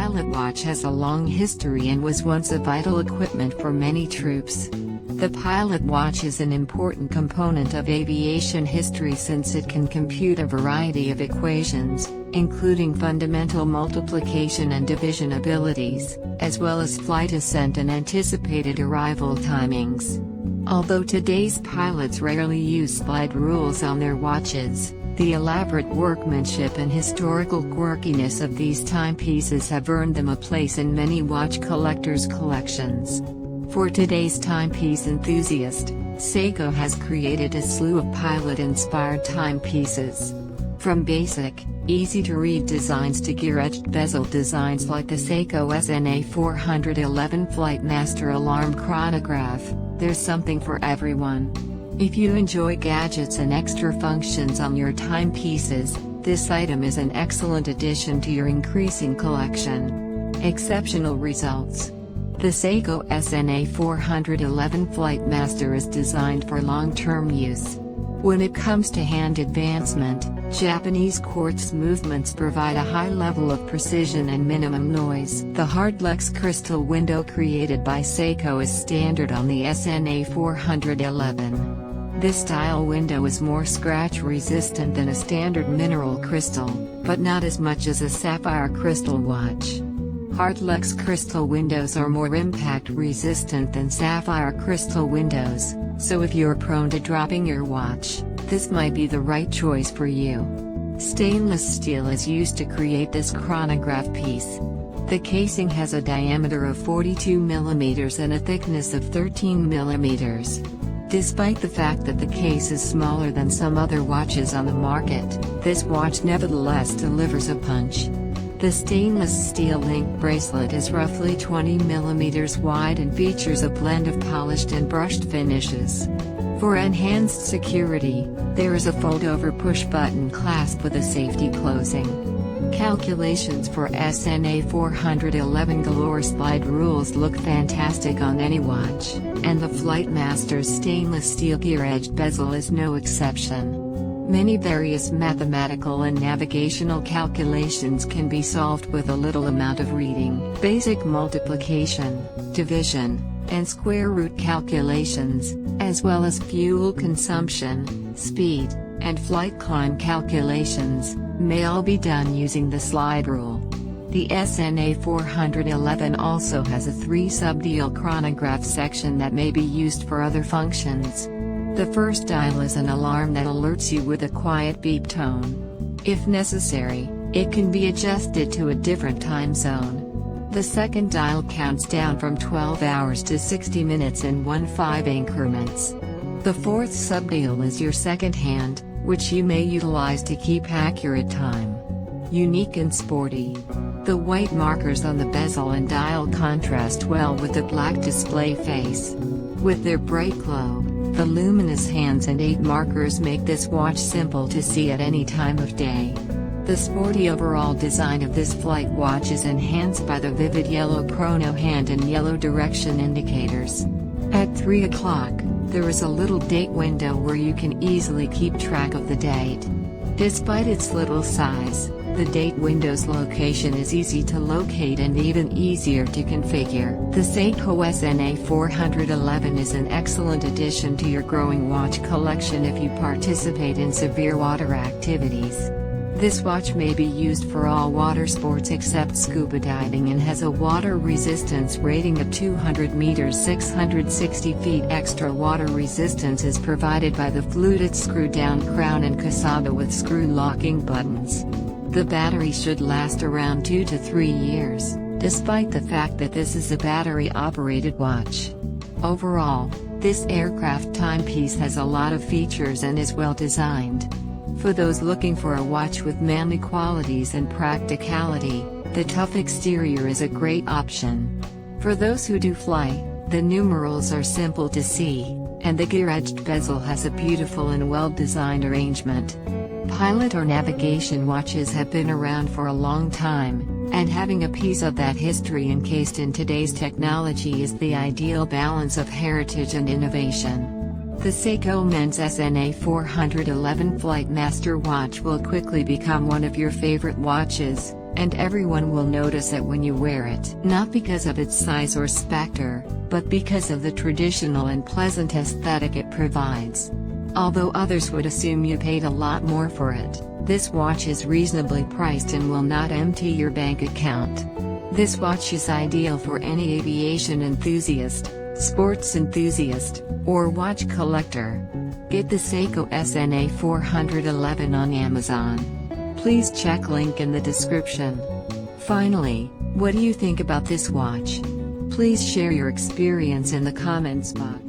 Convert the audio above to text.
pilot watch has a long history and was once a vital equipment for many troops. The pilot watch is an important component of aviation history since it can compute a variety of equations, including fundamental multiplication and division abilities, as well as flight ascent and anticipated arrival timings. Although today's pilots rarely use slide rules on their watches, the elaborate workmanship and historical quirkiness of these timepieces have earned them a place in many watch collectors' collections. For today's timepiece enthusiast, Seiko has created a slew of pilot-inspired timepieces. From basic, easy-to-read designs to gear-edged bezel designs like the Seiko SNA411 FlightMaster alarm chronograph, there's something for everyone. If you enjoy gadgets and extra functions on your timepieces, this item is an excellent addition to your increasing collection. Exceptional results. The Seiko SNA411 FlightMaster is designed for long-term use. When it comes to hand advancement, Japanese quartz movements provide a high level of precision and minimum noise. The hard Lux crystal window created by Seiko is standard on the SNA411. This style window is more scratch-resistant than a standard mineral crystal, but not as much as a sapphire crystal watch. Hard Lux crystal windows are more impact-resistant than sapphire crystal windows, so if you're prone to dropping your watch, this might be the right choice for you. Stainless steel is used to create this chronograph piece. The casing has a diameter of 42 mm and a thickness of 13 mm. Despite the fact that the case is smaller than some other watches on the market, this watch nevertheless delivers a punch. The stainless steel link bracelet is roughly 20 mm wide and features a blend of polished and brushed finishes. For enhanced security, there is a fold-over push-button clasp with a safety closing. Calculations for SNA411 galore slide rules look fantastic on any watch, and the FlightMaster's stainless steel gear-edged bezel is no exception. Many various mathematical and navigational calculations can be solved with a little amount of reading. Basic multiplication, division, and square root calculations, as well as fuel consumption, speed, and flight climb calculations, may all be done using the slide rule. The SNA411 also has a 3-subdial chronograph section that may be used for other functions. The first dial is an alarm that alerts you with a quiet beep tone. If necessary, it can be adjusted to a different time zone. The second dial counts down from 12 hours to 60 minutes in 1/5 increments. The fourth subdial is your second hand, which you may utilize to keep accurate time. Unique and sporty. The white markers on the bezel and dial contrast well with the black display face. With their bright glow, the luminous hands and 8 markers make this watch simple to see at any time of day. The sporty overall design of this flight watch is enhanced by the vivid yellow chrono hand and yellow direction indicators. At 3 o'clock, there is a little date window where you can easily keep track of the date. Despite its little size, the date window's location is easy to locate and even easier to configure. The Seiko SNA411 is an excellent addition to your growing watch collection if you participate in severe water activities. This watch may be used for all water sports except scuba diving and has a water resistance rating of 200 meters 660 feet. Extra water resistance is provided by the fluted screw-down crown and cassava with screw locking buttons. The battery should last around 2 to 3 years, despite the fact that this is a battery-operated watch. Overall, this aircraft timepiece has a lot of features and is well designed. For those looking for a watch with manly qualities and practicality, the tough exterior is a great option. For those who do fly, the numerals are simple to see, and the gear-edged bezel has a beautiful and well-designed arrangement. Pilot or navigation watches have been around for a long time, and having a piece of that history encased in today's technology is the ideal balance of heritage and innovation. The Seiko Men's SNA411 FlightMaster watch will quickly become one of your favorite watches, and everyone will notice it when you wear it. Not because of its size or specter, but because of the traditional and pleasant aesthetic it provides. Although others would assume you paid a lot more for it, this watch is reasonably priced and will not empty your bank account. This watch is ideal for any aviation enthusiast, sports enthusiast, or watch collector. Get the Seiko SNA411 on Amazon. Please check link in the description. Finally, what do you think about this watch? Please share your experience in the comments box.